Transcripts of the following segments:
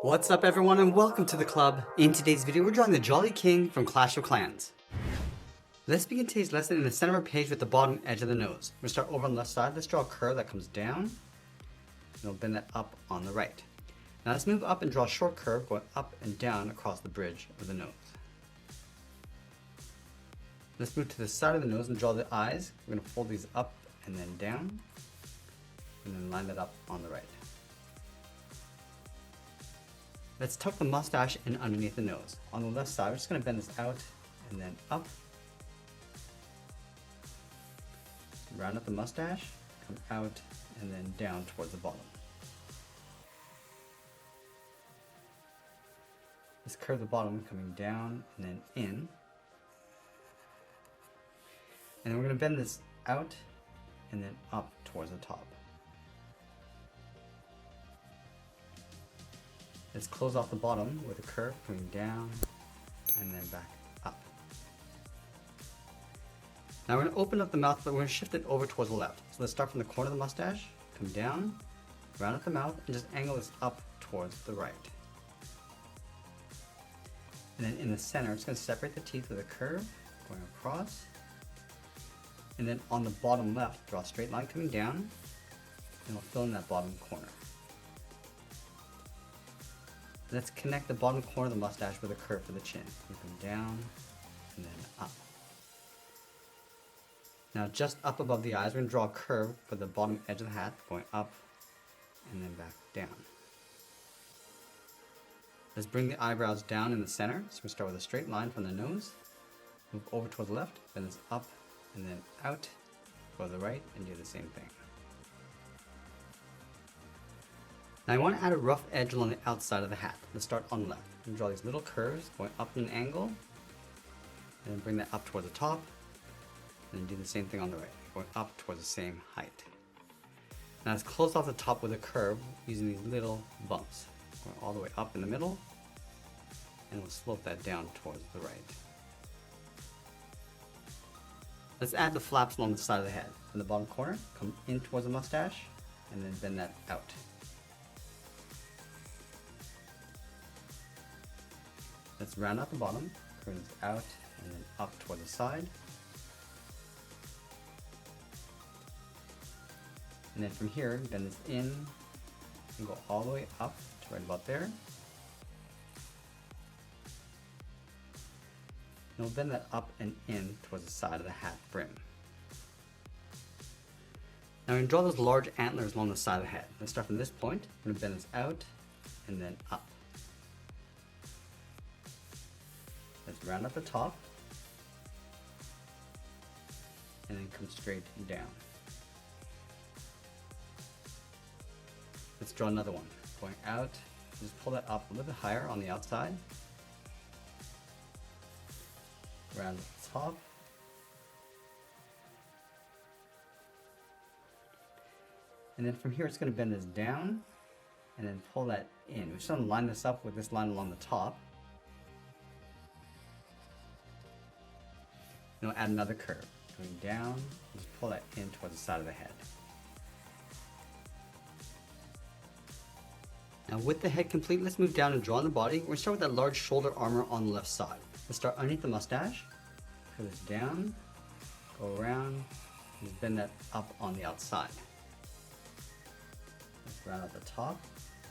What's up everyone and welcome to the club. In today's video we're drawing the Jolly King from Clash of Clans. Let's begin today's lesson in the center of our page with the bottom edge of the nose. We're going to start over on the left side. Let's draw a curve that comes down and we'll bend that up on the right. Now let's move up and draw a short curve going up and down across the bridge of the nose. Let's move to the side of the nose and draw the eyes. We're going to fold these up and then down and then line that up on the right. Let's tuck the mustache in underneath the nose. On the left side, we're just going to bend this out and then up. Round up the mustache, come out, and then down towards the bottom. Let's curve the bottom coming down and then in. And then we're going to bend this out and then up towards the top. Let's close off the bottom with a curve coming down and then back up. Now we're going to open up the mouth, but we're going to shift it over towards the left. So let's start from the corner of the mustache, come down, round up the mouth, and just angle this up towards the right. And then in the center, it's going to separate the teeth with a curve going across. And then on the bottom left, draw a straight line coming down, and we'll fill in that bottom corner. Let's connect the bottom corner of the mustache with a curve for the chin. Come down and then up. Now just up above the eyes, we're going to draw a curve for the bottom edge of the hat, going up and then back down. Let's bring the eyebrows down in the center. So we start with a straight line from the nose, move over towards the left, bend this up and then out, go to the right and do the same thing. Now I want to add a rough edge along the outside of the hat. Let's start on the left. And draw these little curves going up in an angle, and then bring that up towards the top, and then do the same thing on the right, going up towards the same height. Now let's close off the top with a curve using these little bumps, going all the way up in the middle, and we'll slope that down towards the right. Let's add the flaps along the side of the head. From the bottom corner, come in towards the mustache, and then bend that out. Let's round out the bottom, curve this out, and then up toward the side. And then from here, bend this in and go all the way up to right about there. And we'll bend that up and in towards the side of the hat brim. Now we're going to draw those large antlers along the side of the head. Let's start from this point. We're going to bend this out and then up. Let's round up the top and then come straight down. Let's draw another one. Going out, just pull that up a little bit higher on the outside. Round up the top. And then from here it's going to bend this down and then pull that in. We're just going to line this up with this line along the top. And we'll add another curve. Going down, just pull that in towards the side of the head. Now with the head complete, let's move down and draw on the body. We're going to start with that large shoulder armor on the left side. Let's start underneath the mustache, curve this down, go around, and just bend that up on the outside. Let's round out the top,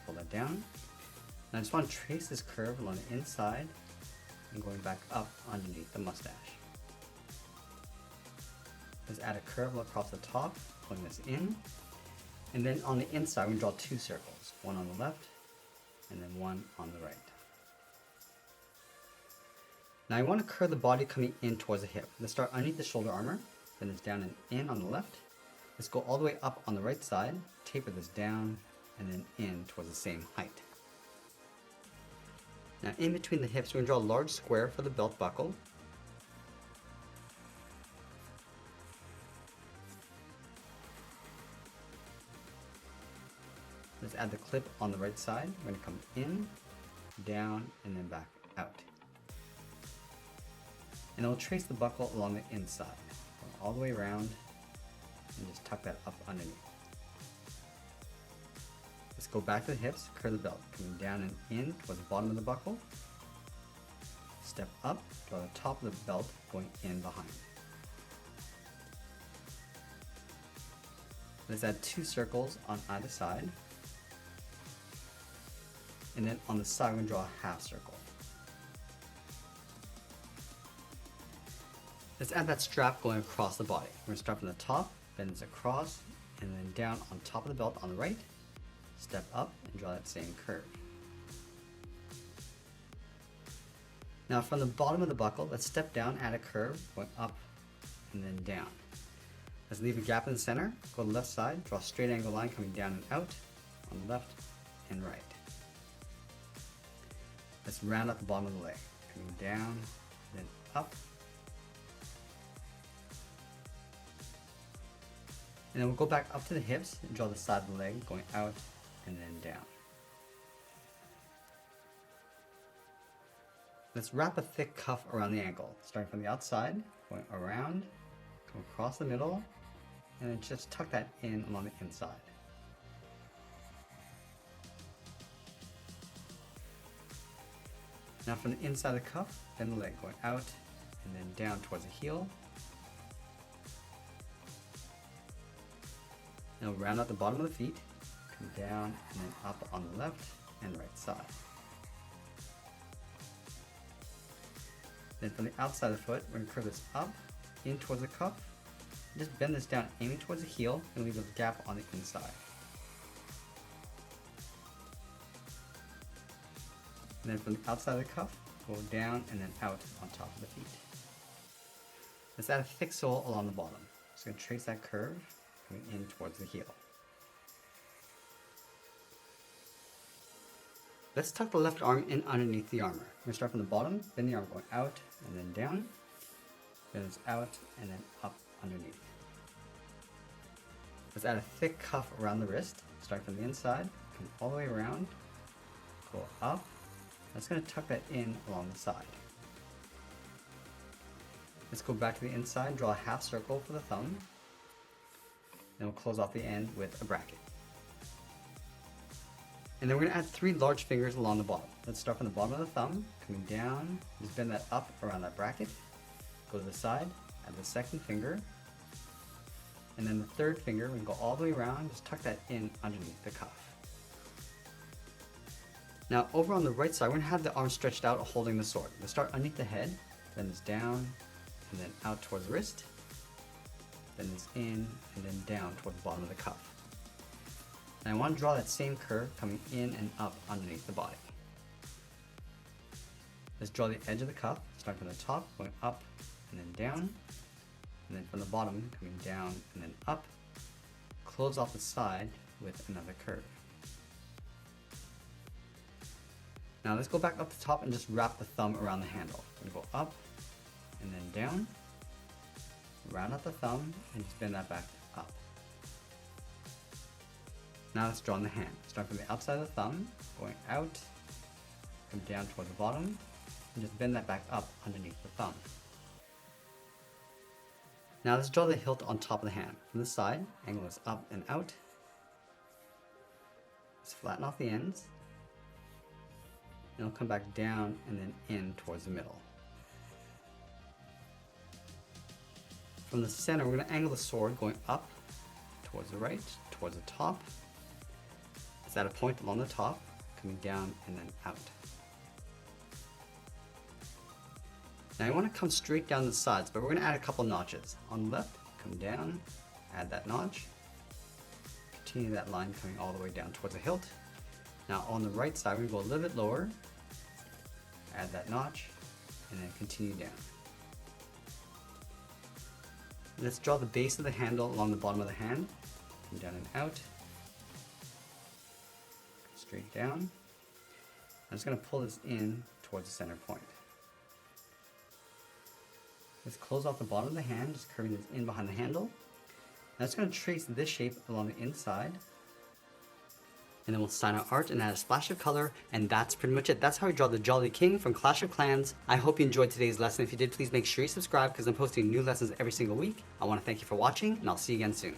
pull that down. And I just want to trace this curve along the inside and going back up underneath the mustache. Let's add a curve across the top, pulling this in. And then on the inside, we're going to draw two circles. One on the left, and then one on the right. Now I want to curve the body coming in towards the hip. Let's start underneath the shoulder armor, bend this down and in on the left. Let's go all the way up on the right side, taper this down, and then in towards the same height. Now in between the hips, we're going to draw a large square for the belt buckle. Let's add the clip on the right side. We're going to come in, down, and then back out. And I'll trace the buckle along the inside, all the way around, and just tuck that up underneath. Let's go back to the hips, curve the belt, coming down and in towards the bottom of the buckle. Step up, draw the top of the belt going in behind. Let's add 2 circles on either side. And then on the side, we're going to draw a half circle. Let's add that strap going across the body. We're going to start from the top, bend this across, and then down on top of the belt on the right. Step up and draw that same curve. Now from the bottom of the buckle, let's step down, add a curve, going up and then down. Let's leave a gap in the center, go to the left side, draw a straight angle line coming down and out on the left and right. Let's round out the bottom of the leg, coming down, then up. And then we'll go back up to the hips and draw the side of the leg, going out and then down. Let's wrap a thick cuff around the ankle, starting from the outside, going around, come across the middle, and then just tuck that in along the inside. Now from the inside of the cuff, bend the leg going out and then down towards the heel. Now round out the bottom of the feet, come down and then up on the left and right side. Then from the outside of the foot, we're going to curve this up, in towards the cuff. Just bend this down, aiming towards the heel, and leave a gap on the inside. And then from the outside of the cuff, go down and then out on top of the feet. Let's add a thick sole along the bottom. Just going to trace that curve, coming in towards the heel. Let's tuck the left arm in underneath the armor. We're going to start from the bottom, bend the arm going out and then down, then it's out and then up underneath. Let's add a thick cuff around the wrist, start from the inside, come all the way around, go up. That's going to tuck that in along the side. Let's go back to the inside, draw a half circle for the thumb, then we'll close off the end with a bracket. And then we're going to add 3 large fingers along the bottom. Let's start from the bottom of the thumb, coming down, just bend that up around that bracket, go to the side, add the second finger, and then the third finger, we can go all the way around, just tuck that in underneath the cuff. Now over on the right side, we're going to have the arm stretched out holding the sword. Let's start underneath the head, bend this down, and then out towards the wrist, bend this in, and then down towards the bottom of the cuff. And I want to draw that same curve coming in and up underneath the body. Let's draw the edge of the cuff, starting from the top, going up and then down, and then from the bottom, coming down and then up. Close off the side with another curve. Now let's go back up the top and just wrap the thumb around the handle. We're going to go up and then down, round out the thumb, and just bend that back up. Now let's draw in the hand. Start from the outside of the thumb, going out, come down toward the bottom, and just bend that back up underneath the thumb. Now let's draw the hilt on top of the hand. From the side, angle this up and out. Let's flatten off the ends. And it'll come back down and then in towards the middle. From the center, we're going to angle the sword going up towards the right, towards the top. Let's add a point along the top, coming down and then out. Now I want to come straight down the sides, but we're going to add a couple notches. On the left, come down, add that notch, continue that line coming all the way down towards the hilt. Now on the right side, we're going to go a little bit lower, add that notch, and then continue down. Let's draw the base of the handle along the bottom of the hand, come down and out, straight down. I'm just going to pull this in towards the center point. Let's close off the bottom of the hand, just curving this in behind the handle. Now it's going to trace this shape along the inside. And then we'll sign our art and add a splash of color, and that's pretty much it. That's how we draw the Jolly King from Clash of Clans. I hope you enjoyed today's lesson. If you did, please make sure you subscribe because I'm posting new lessons every single week. I want to thank you for watching, and I'll see you again soon.